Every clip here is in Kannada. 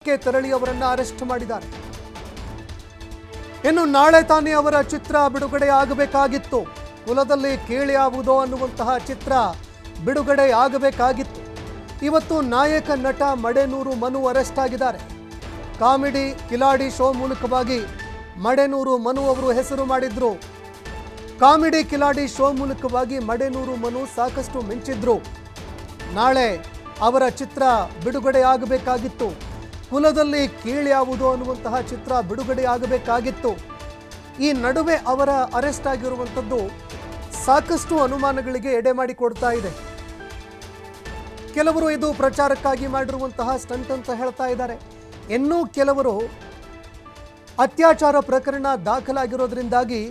ಸ್ಥಳಕ್ಕೆ ತೆರಳಿ ಅವರನ್ನು ಅರೆಸ್ಟ್ ಮಾಡಿದ್ದಾರೆ. ಇನ್ನು ನಾಳೆ ತಾನೇ ಅವರ ಚಿತ್ರ ಬಿಡುಗಡೆ ಆಗಬೇಕಾಗಿತ್ತು. ಕುಲದಲ್ಲಿ ಕೇಳಿಯಾವುದೋ ಅನ್ನುವಂತಹ ಚಿತ್ರ ಬಿಡುಗಡೆ ಆಗಬೇಕಾಗಿತ್ತು. ಇವತ್ತು ನಾಯಕ ನಟ ಮಡೆನೂರು ಮನು ಅರೆಸ್ಟ್ ಆಗಿದ್ದಾರೆ. ಕಾಮಿಡಿ ಕಿಲಾಡಿ ಶೋ ಮೂಲಕವಾಗಿ ಮಡೆನೂರು ಮನು ಅವರು ಹೆಸರು ಮಾಡಿದ್ರು. ಕಾಮಿಡಿ ಕಿಲಾಡಿ ಶೋ ಮೂಲಕವಾಗಿ ಮಡೆನೂರು ಮನು ಸಾಕಷ್ಟು ಮಿಂಚಿದ್ರು. ನಾಳೆ ಅವರ ಚಿತ್ರ ಬಿಡುಗಡೆ ಆಗಬೇಕಾಗಿತ್ತು. ಕುಲದಲ್ಲಿ ಕೀಳ್ಯಾವುದು ಅನ್ನುವಂತಹ ಚಿತ್ರ ಬಿಡುಗಡೆ ಆಗಬೇಕಾಗಿತ್ತು. ಈ ನಡುವೆ ಅವರ ಅರೆಸ್ಟ್ ಆಗಿರುವಂಥದ್ದು ಸಾಕಷ್ಟು ಅನುಮಾನಗಳಿಗೆ ಎಡೆ ಮಾಡಿಕೊಡ್ತಾ ಇದೆ. ಕೆಲವರು ಇದು ಪ್ರಚಾರಕ್ಕಾಗಿ ಮಾಡಿರುವಂತಹ ಸ್ಟಂಟ್ ಅಂತ ಹೇಳ್ತಾ ಇದ್ದಾರೆ. ಇನ್ನೂ ಕೆಲವರು ಅತ್ಯಾಚಾರ ಪ್ರಕರಣ ದಾಖಲಾಗಿರೋದ್ರಿಂದಾಗಿ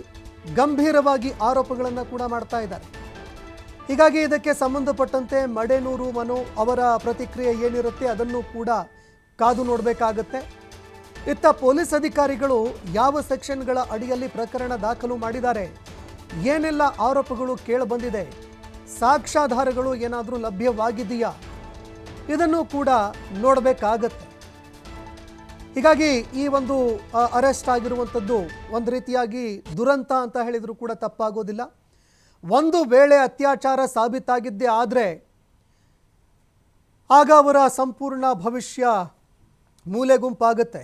ಗಂಭೀರವಾಗಿ ಆರೋಪಗಳನ್ನು ಕೂಡ ಮಾಡ್ತಾ ಇದ್ದಾರೆ. ಹೀಗಾಗಿ ಇದಕ್ಕೆ ಸಂಬಂಧಪಟ್ಟಂತೆ ಮಡೆನೂರು ಮನು ಅವರ ಪ್ರತಿಕ್ರಿಯೆ ಏನಿರುತ್ತೆ ಅದನ್ನು ಕೂಡ ಕಾದು ನೋಡಬೇಕಾಗತ್ತೆ. ಇತ್ತ ಪೊಲೀಸ್ ಅಧಿಕಾರಿಗಳು ಯಾವ ಸೆಕ್ಷನ್ಗಳ ಅಡಿಯಲ್ಲಿ ಪ್ರಕರಣ ದಾಖಲು ಮಾಡಿದ್ದಾರೆ, ಏನೆಲ್ಲ ಆರೋಪಗಳು ಕೇಳಿಬಂದಿದೆ, ಸಾಕ್ಷ್ಯಾಧಾರಗಳು ಏನಾದರೂ ಲಭ್ಯವಾಗಿದೆಯಾ, ಇದನ್ನು ಕೂಡ ನೋಡಬೇಕಾಗತ್ತೆ. ಹೀಗಾಗಿ ಈ ಒಂದು ಅರೆಸ್ಟ್ ಆಗಿರುವಂಥದ್ದು ಒಂದು ರೀತಿಯಾಗಿ ದುರಂತ ಅಂತ ಹೇಳಿದರೂ ಕೂಡ ತಪ್ಪಾಗೋದಿಲ್ಲ. ಒಂದು ವೇಳೆ ಅತ್ಯಾಚಾರ ಸಾಬೀತಾಗಿದ್ದೇ ಆದರೆ ಆಗ ಅವರ ಸಂಪೂರ್ಣ ಭವಿಷ್ಯ ಮೂಲೆಗುಂಪಾಗುತ್ತೆ.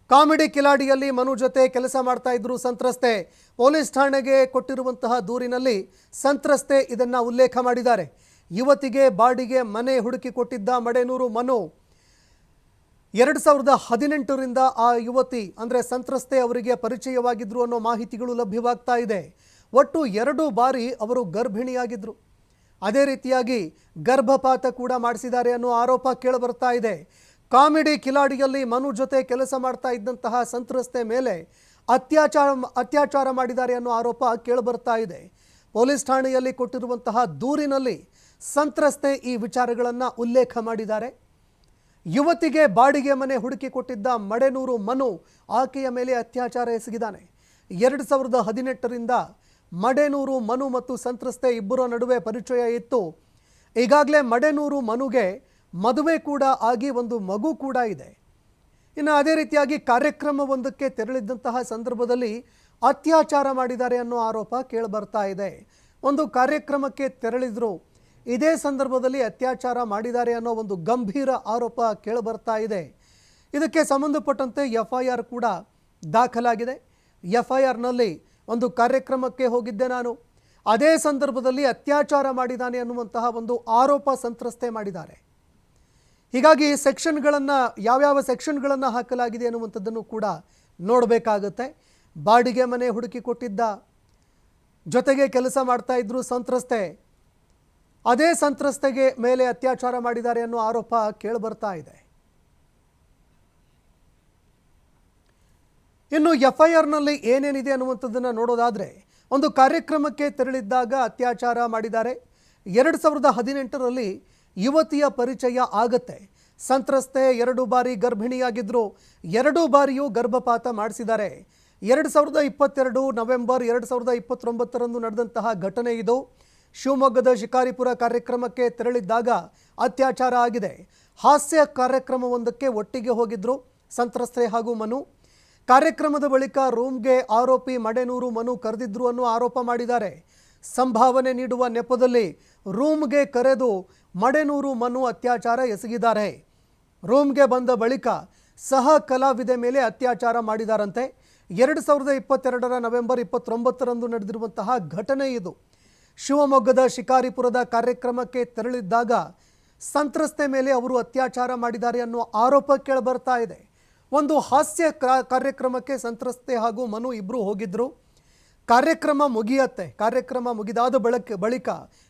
ಕಾಮಿಡಿ ಕಿಲಾಡಿಯಲ್ಲಿ ಮನು ಜೊತೆ ಕೆಲಸ ಮಾಡ್ತಾ ಇದ್ರು ಸಂತ್ರಸ್ತೆ. ಪೊಲೀಸ್ ಠಾಣೆಗೆ ಕೊಟ್ಟಿರುವಂತಹ ದೂರಿನಲ್ಲಿ ಸಂತ್ರಸ್ತೆ ಇದನ್ನು ಉಲ್ಲೇಖ ಮಾಡಿದ್ದಾರೆ. ಯುವತಿಗೆ ಬಾಡಿಗೆ ಮನೆ ಹುಡುಕಿ ಕೊಟ್ಟಿದ್ದ ಮಡೆನೂರು ಮನು 2018ರಿಂದ ಆ ಯುವತಿ ಅಂದರೆ ಸಂತ್ರಸ್ತೆ ಅವರಿಗೆ ಪರಿಚಯವಾಗಿದ್ರು ಅನ್ನೋ ಮಾಹಿತಿಗಳು ಲಭ್ಯವಾಗ್ತಾ ಇದೆ. ಒಟ್ಟು 2 ಬಾರಿ ಅವರು ಗರ್ಭಿಣಿಯಾಗಿದ್ದರು. ಅದೇ ರೀತಿಯಾಗಿ ಗರ್ಭಪಾತ ಕೂಡ ಮಾಡಿಸಿದ್ದಾರೆ ಅನ್ನೋ ಆರೋಪ ಕೇಳಿಬರ್ತಾ ಇದೆ. ಕಾಮಿಡಿ ಕಿಲಾಡಿಯಲ್ಲಿ ಮನು ಜೊತೆ ಕೆಲಸ ಮಾಡ್ತಾ ಇದ್ದಂತಹ ಸಂತ್ರಸ್ತೆ ಮೇಲೆ ಅತ್ಯಾಚಾರ ಮಾಡಿದ್ದಾರೆ ಅನ್ನೋ ಆರೋಪ ಕೇಳಿಬರ್ತಾ ಇದೆ. ಪೊಲೀಸ್ ಠಾಣೆಯಲ್ಲಿ ಕೊಟ್ಟಿರುವಂತಹ ದೂರಿನಲ್ಲಿ ಸಂತ್ರಸ್ತೆ ಈ ವಿಚಾರಗಳನ್ನು ಉಲ್ಲೇಖ ಮಾಡಿದ್ದಾರೆ. ಯುವತಿಗೆ ಬಾಡಿಗೆ ಮನೆ ಹುಡುಕಿ ಕೊಟ್ಟಿದ್ದ ಮಡೆನೂರು ಮನು ಆಕೆಯ ಮೇಲೆ ಅತ್ಯಾಚಾರ ಎಸಗಿದ್ದಾನೆ. 2018ರಿಂದ ಮಡೆನೂರು ಮನು ಮತ್ತು ಸಂತ್ರಸ್ತೆ ಇಬ್ಬರ ನಡುವೆ ಪರಿಚಯ ಇತ್ತು. ಈಗಾಗಲೇ ಮಡೆನೂರು ಮನುಗೆ ಮದುವೆ ಕೂಡ ಆಗಿ ಒಂದು ಮಗು ಕೂಡ ಇದೆ. ಇನ್ನು ಅದೇ ರೀತಿಯಾಗಿ ಕಾರ್ಯಕ್ರಮವೊಂದಕ್ಕೆ ತೆರಳಿದ್ದಂತಹ ಸಂದರ್ಭದಲ್ಲಿ ಅತ್ಯಾಚಾರ ಮಾಡಿದ್ದಾರೆ ಅನ್ನೋ ಆರೋಪ ಕೇಳಿಬರ್ತಾ ಇದೆ. ಒಂದು ಕಾರ್ಯಕ್ರಮಕ್ಕೆ ತೆರಳಿದ್ರು, ಇದೇ ಸಂದರ್ಭದಲ್ಲಿ ಅತ್ಯಾಚಾರ ಮಾಡಿದ್ದಾರೆ ಅನ್ನೋ ಒಂದು ಗಂಭೀರ ಆರೋಪ ಕೇಳಿಬರ್ತಾ ಇದೆ. ಇದಕ್ಕೆ ಸಂಬಂಧಪಟ್ಟಂತೆ FIR ಕೂಡ ದಾಖಲಾಗಿದೆ. FIRನಲ್ಲಿ ಒಂದು ಕಾರ್ಯಕ್ರಮಕ್ಕೆ ಹೋಗಿದ್ದೆ ನಾನು, ಅದೇ ಸಂದರ್ಭದಲ್ಲಿ ಅತ್ಯಾಚಾರ ಮಾಡಿದ್ದಾನೆ ಅನ್ನುವಂತಹ ಒಂದು ಆರೋಪ ಸಂತ್ರಸ್ತೆ ಮಾಡಿದ್ದಾರೆ. ಹೀಗಾಗಿ ಸೆಕ್ಷನ್ಗಳನ್ನು ಯಾವ್ಯಾವ ಸೆಕ್ಷನ್ಗಳನ್ನು ಹಾಕಲಾಗಿದೆ ಅನ್ನುವಂಥದ್ದನ್ನು ಕೂಡ ನೋಡಬೇಕಾಗುತ್ತೆ. ಬಾಡಿಗೆ ಮನೆ ಹುಡುಕಿ ಕೊಟ್ಟಿದ್ದ, ಜೊತೆಗೆ ಕೆಲಸ ಮಾಡ್ತಾ ಇದ್ರು ಸಂತ್ರಸ್ತೆ, ಅದೇ ಸಂತ್ರಸ್ತೆಗೆ ಮೇಲೆ ಅತ್ಯಾಚಾರ ಮಾಡಿದ್ದಾರೆ ಅನ್ನೋ ಆರೋಪ ಕೇಳಿಬರ್ತಾ ಇದೆ. ಇನ್ನು FIRನಲ್ಲಿ ಏನೇನಿದೆ ಅನ್ನುವಂಥದ್ದನ್ನು ನೋಡೋದಾದರೆ, ಒಂದು ಕಾರ್ಯಕ್ರಮಕ್ಕೆ ತೆರಳಿದ್ದಾಗ ಅತ್ಯಾಚಾರ ಮಾಡಿದ್ದಾರೆ. 2018ರಲ್ಲಿ ಯುವತಿಯ ಪರಿಚಯ ಆಗತ್ತೆ. ಸಂತ್ರಸ್ತೆ 2 ಬಾರಿ ಗರ್ಭಿಣಿಯಾಗಿದ್ದರು. 2 ಬಾರಿಯೂ ಗರ್ಭಪಾತ ಮಾಡಿಸಿದ್ದಾರೆ. 2022 ನವೆಂಬರ್ 2029ರಂದು ನಡೆದಂತಹ ಘಟನೆ ಇದು. ಶಿವಮೊಗ್ಗದ ಶಿಕಾರಿಪುರ ಕಾರ್ಯಕ್ರಮಕ್ಕೆ ತೆರಳಿದ್ದಾಗ ಅತ್ಯಾಚಾರ ಆಗಿದೆ. ಹಾಸ್ಯ ಕಾರ್ಯಕ್ರಮವೊಂದಕ್ಕೆ ಒಟ್ಟಿಗೆ ಹೋಗಿದ್ರು ಸಂತ್ರಸ್ತೆ ಹಾಗೂ ಮನು. ಕಾರ್ಯಕ್ರಮದ ಬಳಿಕ ರೂಮ್ಗೆ ಆರೋಪಿ ಮಡೆನೂರು ಮನು ಕರೆದಿದ್ರು ಅನ್ನೋ ಆರೋಪ ಮಾಡಿದ್ದಾರೆ. ಸಂಭಾವನೆ ನೀಡುವ ನೆಪದಲ್ಲಿ ರೂಮ್ಗೆ ಕರೆದು ಮಡೆನೂರು ಮನು ಅತ್ಯಾಚಾರ ಎಸಗಿದ್ದಾರೆ. ರೂಮ್ಗೆ ಬಂದ ಬಳಿಕ ಸಹ ಕಲಾವಿದೆ ಮೇಲೆ ಅತ್ಯಾಚಾರ ಮಾಡಿದಾರಂತೆ. 2022 ನವೆಂಬರ್ 29ರಂದು ನಡೆದಿರುವಂತಹ ಘಟನೆ ಇದು. ಶಿವಮೊಗ್ಗದ ಶಿಕಾರಿಪುರದ ಕಾರ್ಯಕ್ರಮಕ್ಕೆ ತೆರಳಿದ್ದಾಗ ಸಂತ್ರಸ್ತೆ ಮೇಲೆ ಅವರು ಅತ್ಯಾಚಾರ ಮಾಡಿದ್ದಾರೆ ಅನ್ನೋ ಆರೋಪ ಕೇಳಿಬರ್ತಾ ಇದೆ. ಒಂದು ಹಾಸ್ಯ ಕಾರ್ಯಕ್ರಮಕ್ಕೆ ಸಂತ್ರಸ್ತೆ ಹಾಗೂ ಮನು ಇಬ್ಬರು ಹೋಗಿದ್ರು. ಕಾರ್ಯಕ್ರಮ ಮುಗಿಯತ್ತೆ. ಕಾರ್ಯಕ್ರಮ ಮುಗಿದಾದ ಬಳಿಕ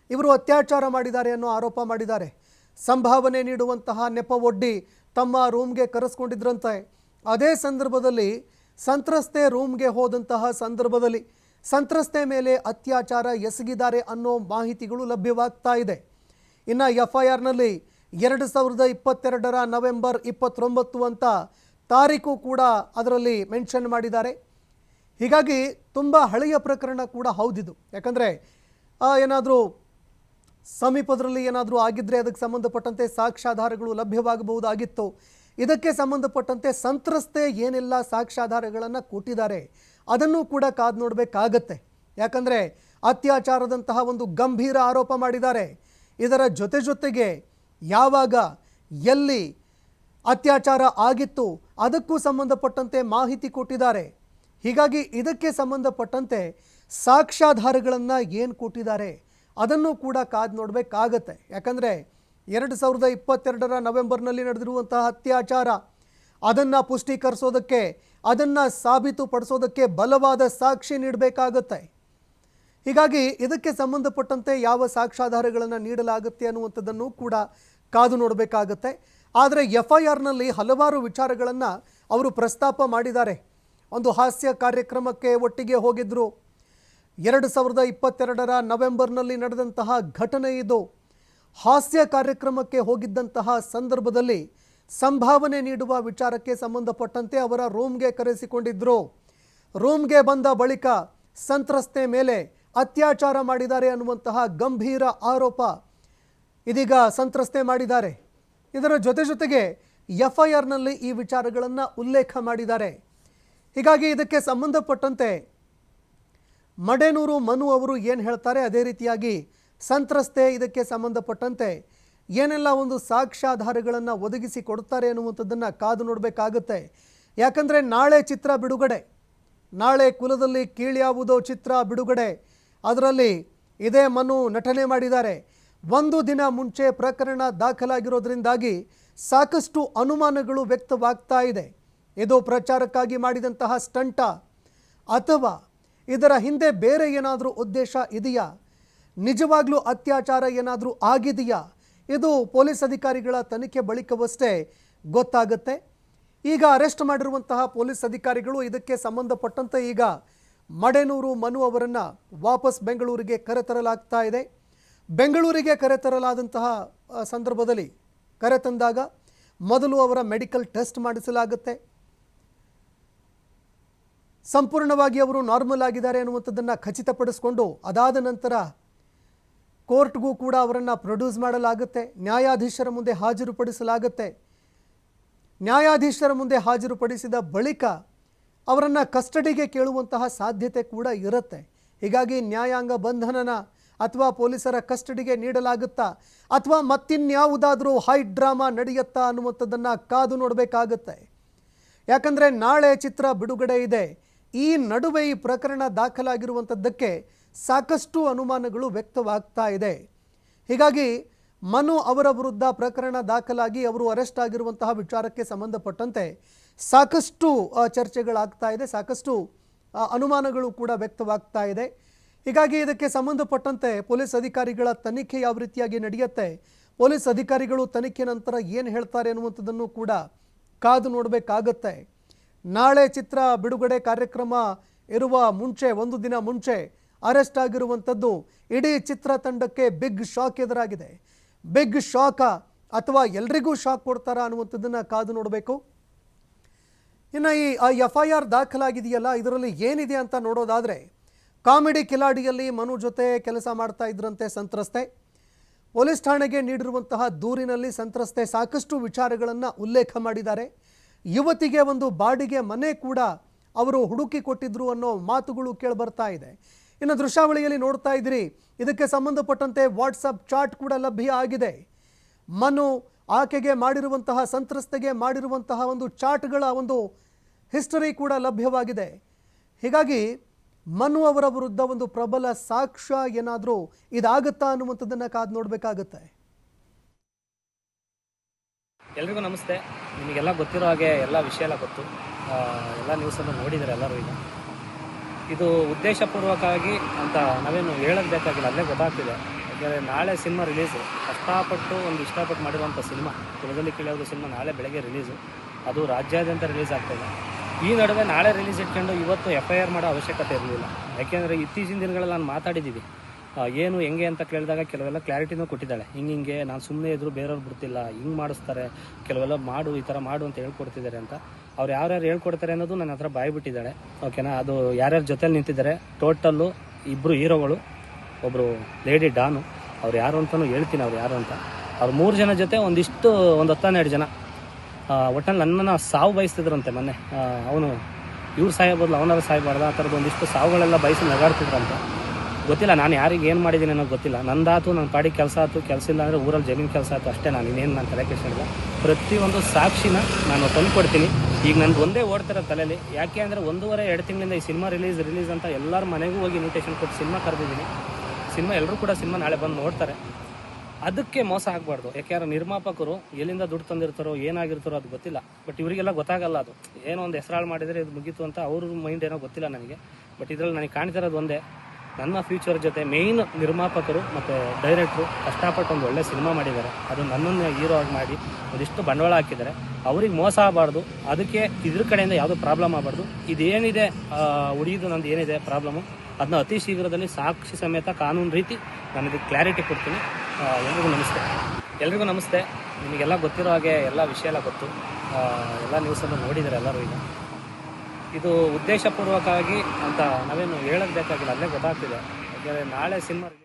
ಇವರು ಅತ್ಯಾಚಾರ ಮಾಡಿದ್ದಾರೆ ಅನ್ನೋ ಆರೋಪ ಮಾಡಿದ್ದಾರೆ. ಸಂಭಾವನೆ ನೀಡುವಂತಹ ನೆಪ ಒಡ್ಡಿ ತಮ್ಮ ರೂಮ್ಗೆ ಕರೆಸ್ಕೊಂಡಿದ್ರಂತೆ. ಅದೇ ಸಂದರ್ಭದಲ್ಲಿ ಸಂತ್ರಸ್ತೆ ರೂಮ್ಗೆ ಹೋದಂತಹ ಸಂದರ್ಭದಲ್ಲಿ ಸಂತ್ರಸ್ತೆ ಮೇಲೆ ಅತ್ಯಾಚಾರ ಎಸಗಿದ್ದಾರೆ ಅನ್ನೋ ಮಾಹಿತಿಗಳು ಲಭ್ಯವಾಗ್ತಾ ಇದೆ. ಇನ್ನು FIRನಲ್ಲಿ 2022 ನವೆಂಬರ್ 29 ಅಂತ ತಾರೀಕು ಕೂಡ ಅದರಲ್ಲಿ ಮೆನ್ಷನ್ ಮಾಡಿದ್ದಾರೆ. ಹೀಗಾಗಿ ತುಂಬ ಹಳೆಯ ಪ್ರಕರಣ ಕೂಡ ಹೌದಿದು. ಯಾಕಂದರೆ ಏನಾದರೂ ಸಮೀಪದಲ್ಲಿ ಏನಾದರೂ ಆಗಿದ್ದರೆ ಅದಕ್ಕೆ ಸಂಬಂಧಪಟ್ಟಂತೆ ಸಾಕ್ಷ್ಯಾಧಾರಗಳು ಲಭ್ಯವಾಗಬಹುದಾಗಿತ್ತು. ಇದಕ್ಕೆ ಸಂಬಂಧಪಟ್ಟಂತೆ ಸಂತ್ರಸ್ತೆ ಏನೆಲ್ಲ ಸಾಕ್ಷ್ಯಾಧಾರಗಳನ್ನು ಕೊಟ್ಟಿದ್ದಾರೆ ಅದನ್ನು ಕೂಡ ಕಾದು ನೋಡಬೇಕಾಗತ್ತೆ. ಯಾಕಂದರೆ ಅತ್ಯಾಚಾರದಂತಹ ಒಂದು ಗಂಭೀರ ಆರೋಪ ಮಾಡಿದ್ದಾರೆ. ಇದರ ಜೊತೆಗೆ ಯಾವಾಗ ಎಲ್ಲಿ ಅತ್ಯಾಚಾರ ಆಗಿತ್ತು ಅದಕ್ಕೂ ಸಂಬಂಧಪಟ್ಟಂತೆ ಮಾಹಿತಿ ಕೊಟ್ಟಿದ್ದಾರೆ. ಹೀಗಾಗಿ ಇದಕ್ಕೆ ಸಂಬಂಧಪಟ್ಟಂತೆ ಸಾಕ್ಷ್ಯಾಧಾರಗಳನ್ನು ಏನು ಕೊಟ್ಟಿದ್ದಾರೆ ಅದನ್ನು ಕೂಡ ಕಾದು ನೋಡಬೇಕಾಗತ್ತೆ. ಯಾಕಂದರೆ 2022 ನವೆಂಬರ್ನಲ್ಲಿ ನಡೆದಿರುವಂತಹ ಅತ್ಯಾಚಾರ ಅದನ್ನು ಪುಷ್ಟೀಕರಿಸೋದಕ್ಕೆ, ಅದನ್ನು ಸಾಬೀತುಪಡಿಸೋದಕ್ಕೆ ಬಲವಾದ ಸಾಕ್ಷಿ ನೀಡಬೇಕಾಗತ್ತೆ. ಹೀಗಾಗಿ ಇದಕ್ಕೆ ಸಂಬಂಧಪಟ್ಟಂತೆ ಯಾವ ಸಾಕ್ಷ್ಯಾಧಾರಗಳನ್ನು ನೀಡಲಾಗುತ್ತೆ ಅನ್ನುವಂಥದ್ದನ್ನು ಕೂಡ ಕಾದು ನೋಡಬೇಕಾಗತ್ತೆ. ಆದರೆ FIRನಲ್ಲಿ ಹಲವಾರು ವಿಚಾರಗಳನ್ನು ಅವರು ಪ್ರಸ್ತಾಪ ಮಾಡಿದ್ದಾರೆ. ಒಂದು ಹಾಸ್ಯ ಕಾರ್ಯಕ್ರಮಕ್ಕೆ ಒಟ್ಟಿಗೆ ಹೋಗಿದ್ದರು. 2022 ನವೆಂಬರ್ನಲ್ಲಿ ನಡೆದಂತಹ ಘಟನೆ ಇದು. ಹಾಸ್ಯ ಕಾರ್ಯಕ್ರಮಕ್ಕೆ ಹೋಗಿದ್ದಂತಹ ಸಂದರ್ಭದಲ್ಲಿ ಸಂಭಾವನೆ ನೀಡುವ ವಿಚಾರಕ್ಕೆ ಸಂಬಂಧಪಟ್ಟಂತೆ ಅವರ ರೂಮ್ಗೆ ಕರೆಸಿಕೊಂಡಿದ್ದರು. ರೂಮ್ಗೆ ಬಂದ ಬಳಿಕ ಸಂತ್ರಸ್ತೆ ಮೇಲೆ ಅತ್ಯಾಚಾರ ಮಾಡಿದ್ದಾರೆ ಅನ್ನುವಂತಹ ಗಂಭೀರ ಆರೋಪ ಇದೀಗ ಸಂತ್ರಸ್ತೆ ಮಾಡಿದ್ದಾರೆ. ಇದರ ಜೊತೆಗೆ FIRನಲ್ಲಿ ಈ ವಿಚಾರಗಳನ್ನು ಉಲ್ಲೇಖ ಮಾಡಿದ್ದಾರೆ. ಹೀಗಾಗಿ ಇದಕ್ಕೆ ಸಂಬಂಧಪಟ್ಟಂತೆ ಮಡೇನೂರು ಮನು ಅವರು ಏನು ಹೇಳ್ತಾರೆ, ಅದೇ ರೀತಿಯಾಗಿ ಸಂತ್ರಸ್ತೆ ಇದಕ್ಕೆ ಸಂಬಂಧಪಟ್ಟಂತೆ ಏನೆಲ್ಲ ಒಂದು ಸಾಕ್ಷ್ಯಾಧಾರಗಳನ್ನು ಒದಗಿಸಿ ಕೊಡ್ತಾರೆ ಅನ್ನುವಂಥದ್ದನ್ನು ಕಾದು ನೋಡಬೇಕಾಗುತ್ತೆ. ಯಾಕಂದರೆ ನಾಳೆ ಚಿತ್ರ ಬಿಡುಗಡೆ, ನಾಳೆ ಕುಲದಲ್ಲಿ ಕೀಳ್ಯಾವುದೋ ಚಿತ್ರ ಬಿಡುಗಡೆ. ಅದರಲ್ಲಿ ಇದೇ ಮನು ನಟನೆ ಮಾಡಿದ್ದಾರೆ. ಒಂದು ದಿನ ಮುಂಚೆ ಪ್ರಕರಣ ದಾಖಲಾಗಿರೋದ್ರಿಂದಾಗಿ ಸಾಕಷ್ಟು ಅನುಮಾನಗಳು ವ್ಯಕ್ತವಾಗ್ತಾ ಇದೆ. ಇದು ಪ್ರಚಾರಕ್ಕಾಗಿ ಮಾಡಿದಂತಹ ಸ್ಟಂಟ ಅಥವಾ ಇದರ ಹಿಂದೆ ಬೇರೆ ಏನಾದರೂ ಉದ್ದೇಶ ಇದೆಯಾ, ನಿಜವಾಗ್ಲೂ ಅತ್ಯಾಚಾರ ಏನಾದರೂ ಆಗಿದೆಯಾ, ಇದು ಪೊಲೀಸ್ ಅಧಿಕಾರಿಗಳ ತನಿಖೆ ಬಳಿಕವಷ್ಟೇ ಗೊತ್ತಾಗುತ್ತೆ. ಈಗ ಅರೆಸ್ಟ್ ಮಾಡಿರುವಂತಹ ಪೊಲೀಸ್ ಅಧಿಕಾರಿಗಳು ಇದಕ್ಕೆ ಸಂಬಂಧಪಟ್ಟಂತೆ ಈಗ ಮಡೇನೂರು ಮನು ಅವರನ್ನು ವಾಪಸ್ ಬೆಂಗಳೂರಿಗೆ ಕರೆತರಲಾಗ್ತಾ ಇದೆ. ಬೆಂಗಳೂರಿಗೆ ಕರೆತರಲಾದಂತಹ ಸಂದರ್ಭದಲ್ಲಿ ಕರೆತಂದಾಗ ಮೊದಲು ಅವರ ಮೆಡಿಕಲ್ ಟೆಸ್ಟ್ ಮಾಡಿಸಲಾಗುತ್ತೆ. ಸಂಪೂರ್ಣವಾಗಿ ಅವರು ನಾರ್ಮಲ್ ಆಗಿದ್ದಾರೆ ಅನ್ನುವಂಥದ್ದನ್ನು ಖಚಿತಪಡಿಸಿಕೊಂಡು ಅದಾದ ನಂತರ ಕೋರ್ಟ್ಗೂ ಕೂಡ ಅವರನ್ನು ಪ್ರೊಡ್ಯೂಸ್ ಮಾಡಲಾಗುತ್ತೆ. ನ್ಯಾಯಾಧೀಶರ ಮುಂದೆ ಹಾಜರುಪಡಿಸಲಾಗುತ್ತೆ. ನ್ಯಾಯಾಧೀಶರ ಮುಂದೆ ಹಾಜರುಪಡಿಸಿದ ಬಳಿಕ ಅವರನ್ನು ಕಸ್ಟಡಿಗೆ ಕೇಳುವಂತಹ ಸಾಧ್ಯತೆ ಕೂಡ ಇರುತ್ತೆ. ಹೀಗಾಗಿ ನ್ಯಾಯಾಂಗ ಬಂಧನನ ಅಥವಾ ಪೊಲೀಸರ ಕಸ್ಟಡಿಗೆ ನೀಡಲಾಗುತ್ತಾ ಅಥವಾ ಮತ್ತಿನ್ಯಾವುದಾದರೂ ಹೈ ಡ್ರಾಮಾ ನಡೆಯುತ್ತಾ ಅನ್ನುವಂಥದ್ದನ್ನು ಕಾದು ನೋಡಬೇಕಾಗುತ್ತೆ. ಯಾಕಂದರೆ ನಾಳೆ ಚಿತ್ರ ಬಿಡುಗಡೆ ಇದೆ. ಈ ನಡುವೆ ಈ ಪ್ರಕರಣ ದಾಖಲಾಗಿರುವಂಥದ್ದಕ್ಕೆ ಸಾಕಷ್ಟು ಅನುಮಾನಗಳು ವ್ಯಕ್ತವಾಗ್ತಾ ಇದೆ. ಹೀಗಾಗಿ ಮನು ಅವರ ವಿರುದ್ಧ ಪ್ರಕರಣ ದಾಖಲಾಗಿ ಅವರು ಅರೆಸ್ಟ್ ಆಗಿರುವಂತಹ ವಿಚಾರಕ್ಕೆ ಸಂಬಂಧಪಟ್ಟಂತೆ ಸಾಕಷ್ಟು ಚರ್ಚೆಗಳಾಗ್ತಾ ಇದೆ, ಸಾಕಷ್ಟು ಅನುಮಾನಗಳು ಕೂಡ ವ್ಯಕ್ತವಾಗ್ತಾ ಇದೆ. ಹೀಗಾಗಿ ಇದಕ್ಕೆ ಸಂಬಂಧಪಟ್ಟಂತೆ ಪೊಲೀಸ್ ಅಧಿಕಾರಿಗಳ ತನಿಖೆ ಯಾವ ರೀತಿಯಾಗಿ ನಡೆಯುತ್ತೆ, ಪೊಲೀಸ್ ಅಧಿಕಾರಿಗಳು ತನಿಖೆ ನಂತರ ಏನು ಹೇಳ್ತಾರೆ ಅನ್ನುವಂಥದ್ದನ್ನು ಕೂಡ ಕಾದು ನೋಡಬೇಕಾಗತ್ತೆ. ನಾಳೆ ಚಿತ್ರ ಬಿಡುಗಡೆ ಕಾರ್ಯಕ್ರಮ ಇರುವ ಮುಂಚೆ, ಒಂದು ದಿನ ಮುಂಚೆ ಅರೆಸ್ಟ್ ಆಗಿರುವಂಥದ್ದು ಇಡೀ ಚಿತ್ರತಂಡಕ್ಕೆ ಬಿಗ್ ಶಾಕ್ ಎದುರಾಗಿದೆ. ಬಿಗ್ ಶಾಕ್ ಅಥವಾ ಎಲ್ರಿಗೂ ಶಾಕ್ ಕೊಡ್ತಾರಾ ಅನ್ನುವಂಥದ್ದನ್ನು ಕಾದು ನೋಡಬೇಕು. ಇನ್ನು ಈ FIR ದಾಖಲಾಗಿದೆಯಲ್ಲ, ಇದರಲ್ಲಿ ಏನಿದೆ ಅಂತ ನೋಡೋದಾದರೆ, ಕಾಮಿಡಿ ಕಿಲಾಡಿಯಲ್ಲಿ ಮನು ಜೊತೆ ಕೆಲಸ ಮಾಡ್ತಾ ಇದ್ರಂತೆ ಸಂತ್ರಸ್ತೆ. ಪೊಲೀಸ್ ಠಾಣೆಗೆ ನೀಡಿರುವಂತಹ ದೂರಿನಲ್ಲಿ ಸಂತ್ರಸ್ತೆ ಸಾಕಷ್ಟು ವಿಚಾರಗಳನ್ನು ಉಲ್ಲೇಖ ಮಾಡಿದ್ದಾರೆ. ಯುವತಿಗೆ ಒಂದು ಬಾಡಿಗೆ ಮನೆ ಕೂಡ ಅವರು ಹುಡುಕಿ ಕೊಟ್ಟಿದ್ರು ಅನ್ನೋ ಮಾತುಗಳು ಕೇಳಿಬರ್ತಾ ಇದೆ. ಇನ್ನು ದೃಶ್ಯಾವಳಿಯಲ್ಲಿ ನೋಡ್ತಾ ಇದ್ದೀರಿ, ಇದಕ್ಕೆ ಸಂಬಂಧಪಟ್ಟಂತೆ ವಾಟ್ಸಪ್ ಚಾಟ್ ಕೂಡ ಲಭ್ಯ ಆಗಿದೆ. ಮನು ಆಕೆಗೆ ಮಾಡಿರುವಂತಹ, ಸಂತ್ರಸ್ತೆಗೆ ಮಾಡಿರುವಂತಹ ಒಂದು ಚಾಟ್ಗಳ ಒಂದು ಹಿಸ್ಟರಿ ಕೂಡ ಲಭ್ಯವಾಗಿದೆ. ಹೀಗಾಗಿ ಮನು ಅವರ ವಿರುದ್ಧ ಒಂದು ಪ್ರಬಲ ಸಾಕ್ಷ್ಯ ಏನಾದರೂ ಇದಾಗುತ್ತಾ ಅನ್ನುವಂಥದ್ದನ್ನು ಕಾದು ನೋಡಬೇಕಾಗುತ್ತೆ. ಎಲ್ರಿಗೂ ನಮಸ್ತೆ. ನಿಮಗೆಲ್ಲ ಗೊತ್ತಿರೋ ಹಾಗೆ ಎಲ್ಲ ವಿಷಯ ಎಲ್ಲ ಗೊತ್ತು, ಎಲ್ಲ ನ್ಯೂಸನ್ನು ನೋಡಿದ್ದಾರೆ ಎಲ್ಲರೂ. ಈಗ ಇದು ಉದ್ದೇಶಪೂರ್ವಕವಾಗಿ ಅಂತ ನಾವೇನು ಹೇಳೋದು ಬೇಕಾಗಿಲ್ಲ, ಅಲ್ಲೇ ಗೊತ್ತಾಗ್ತಿದೆ. ಯಾಕೆಂದರೆ ನಾಳೆ ಸಿನಿಮಾ ರಿಲೀಸು, ಕಷ್ಟಪಟ್ಟು ಒಂದು ಇಷ್ಟಪಟ್ಟು ಮಾಡಿರುವಂಥ ಸಿನಿಮಾ ಕುಲದಲ್ಲಿ ಕೀಳ್ಯಾವುದೋ ಸಿನಿಮಾ ನಾಳೆ ಬೆಳಗ್ಗೆ ರಿಲೀಸು, ಅದು ರಾಜ್ಯಾದ್ಯಂತ ರಿಲೀಸ್ ಆಗ್ತಾಯಿದೆ. ಈ ನಡುವೆ ನಾಳೆ ರಿಲೀಸ್ ಇಟ್ಕೊಂಡು ಇವತ್ತು FIR ಮಾಡೋ ಅವಶ್ಯಕತೆ ಇರಲಿಲ್ಲ. ಯಾಕೆಂದರೆ ಇತ್ತೀಚಿನ ದಿನಗಳಲ್ಲಿ ನಾನು ಮಾತಾಡಿದ್ದೀವಿ, ಏನು ಹೆಂಗೆ ಅಂತ ಕೇಳಿದಾಗ ಕೆಲವೆಲ್ಲ ಕ್ಲಾರಿಟಿನೂ ಕೊಟ್ಟಿದ್ದಾಳೆ. ಹಿಂಗೆ ನಾನು ಸುಮ್ಮನೆ ಇದ್ದರೂ ಬೇರೆಯವ್ರು ಬಿಡ್ತಿಲ್ಲ, ಹಿಂಗೆ ಮಾಡಿಸ್ತಾರೆ, ಕೆಲವೆಲ್ಲ ಮಾಡು, ಈ ಥರ ಮಾಡು ಅಂತ ಹೇಳ್ಕೊಡ್ತಿದ್ದಾರೆ ಅಂತ. ಅವ್ರು ಯಾರ್ಯಾರು ಹೇಳ್ಕೊಡ್ತಾರೆ ಅನ್ನೋದು ನನ್ನ ಹತ್ರ ಬಾಯ್ಬಿಟ್ಟಿದ್ದಾಳೆ. ಓಕೆನಾ, ಅದು ಯಾರ್ಯಾರ ಜೊತೆಲಿ ನಿಂತಿದ್ದಾರೆ ಟೋಟಲ್ಲು 2 ಹೀರೋಗಳು, ಒಬ್ಬರು ಲೇಡಿ ಡಾನು, ಅವ್ರು ಯಾರು ಅಂತಲೂ ಹೇಳ್ತೀನಿ, ಅವ್ರು ಯಾರು ಅಂತ. ಅವ್ರು 3 ಜನ ಜೊತೆ ಒಂದು 10-12 ಜನ ಒಟ್ಟಲ್ಲಿ ನನ್ನನ್ನು ಸಾವು ಬಯಸ್ತಿದ್ರಂತೆ ಮೊನ್ನೆ. ಅವನು ಇವ್ರು ಸಾಯಬೋದು, ಅವನಾರು ಸಾಯಬಾರ್ದು, ಆ ಥರದ್ದು ಒಂದಿಷ್ಟು ಸಾವುಗಳೆಲ್ಲ ಬಯಸಿ ನಗಾಡ್ತಿದ್ರಂತೆ. ಗೊತ್ತಿಲ್ಲ ನಾನು ಯಾರಿಗೆ ಏನು ಮಾಡಿದ್ದೀನಿ ಅನ್ನೋದು ಗೊತ್ತಿಲ್ಲ. ನಂದಾತು ನನ್ನ ಪಾಡಿಗೆ ಕೆಲಸ ಆಯ್ತು, ಕೆಲಸ ಇಲ್ಲ ಅಂದರೆ ಊರಲ್ಲಿ ಜಮೀನು ಕೆಲಸ ಆಯ್ತು ಅಷ್ಟೇ. ನಾನು ಇನ್ನೇನು ನಾನು ತಲೆ ಕೆಡಿಸಿಲ್ಲ. ಪ್ರತಿಯೊಂದು ಸಾಕ್ಷಿನ ನಾನು ತಂದು ಕೊಡ್ತೀನಿ. ಈಗ ನಂದು ಒಂದೇ ಓಡ್ತಿರೋ ತಲೆಯಲ್ಲಿ. ಯಾಕೆ ಅಂದರೆ 1.5-2 ತಿಂಗಳಿಂದ ಈ ಸಿನಿಮಾ ರಿಲೀಸ್ ಅಂತ ಎಲ್ಲರ ಮನೆಗೂ ಹೋಗಿ ಇನ್ವಿಟೇಷನ್ ಕೊಟ್ಟು ಸಿನಿಮಾ ಕರೆದಿದ್ದೀನಿ. ಸಿನಿಮಾ ಎಲ್ಲರೂ ಕೂಡ ಸಿನಿಮಾ ನಾಳೆ ಬಂದು ನೋಡ್ತಾರೆ. ಅದಕ್ಕೆ ಮೋಸ ಆಗಬಾರ್ದು. ಯಾಕೆಂದ್ರೆ ನಿರ್ಮಾಪಕರು ಎಲ್ಲಿಂದ ದುಡ್ಡು ತಂದಿರ್ತಾರೋ ಏನಾಗಿರ್ತಾರೋ ಅದು ಗೊತ್ತಿಲ್ಲ. ಬಟ್ ಇವರಿಗೆಲ್ಲ ಗೊತ್ತಾಗಲ್ಲ. ಅದು ಏನೋ ಒಂದು ಹೆಸರಾಳು ಮಾಡಿದರೆ ಇದು ಮುಗೀತು ಅಂತ ಅವ್ರ ಮೈಂಡ್ ಏನೋ ಗೊತ್ತಿಲ್ಲ ನನಗೆ. ಬಟ್ ಇದರಲ್ಲಿ ನನಗೆ ಕಾಣ್ತಿರೋದು ಒಂದೇ, ನನ್ನ ಫ್ಯೂಚರ್ ಜೊತೆ ಮೇಯ್ನ್ ನಿರ್ಮಾಪಕರು ಮತ್ತು ಡೈರೆಕ್ಟ್ರು ಕಷ್ಟಪಟ್ಟು ಒಂದು ಒಳ್ಳೆ ಸಿನಿಮಾ ಮಾಡಿದ್ದಾರೆ. ಅದು ನನ್ನನ್ನು ಹೀರೋ ಆಗಿ ಮಾಡಿ ಒಂದಿಷ್ಟು ಬಂಡವಾಳ ಹಾಕಿದ್ದಾರೆ. ಅವ್ರಿಗೆ ಮೋಸ ಆಗಬಾರ್ದು. ಅದಕ್ಕೆ ಇದ್ರ ಕಡೆಯಿಂದ ಯಾವುದೋ ಪ್ರಾಬ್ಲಮ್ ಆಗಬಾರ್ದು. ಇದೇನಿದೆ ಹುಡುಗಿದು ನಂದು ಏನಿದೆ ಪ್ರಾಬ್ಲಮ್ಮು, ಅದನ್ನ ಅತಿ ಶೀಘ್ರದಲ್ಲಿ ಸಾಕ್ಷಿ ಸಮೇತ ಕಾನೂನು ರೀತಿ ನಾನು ಇದಕ್ಕೆ ಕ್ಲಾರಿಟಿ ಕೊಡ್ತೀನಿ. ಎಲ್ರಿಗೂ ನಮಸ್ತೆ. ನಿಮಗೆಲ್ಲ ಗೊತ್ತಿರೋ ಹಾಗೆ ಎಲ್ಲ ವಿಷಯ ಎಲ್ಲ ಗೊತ್ತು. ಎಲ್ಲ ನ್ಯೂಸನ್ನು ನೋಡಿದ್ದಾರೆ ಎಲ್ಲರೂ. ಈಗ ಇದು ಉದ್ದೇಶಪೂರ್ವಕವಾಗಿ ಅಂತ ನಾವೇನು ಹೇಳೋದು ಬೇಕಾಗಿಲ್ಲ, ಅಲ್ಲೇ ಗೊತ್ತಾಗ್ತಿದೆ. ಯಾಕೆಂದರೆ ನಾಳೆ ಸಿನಿಮಾ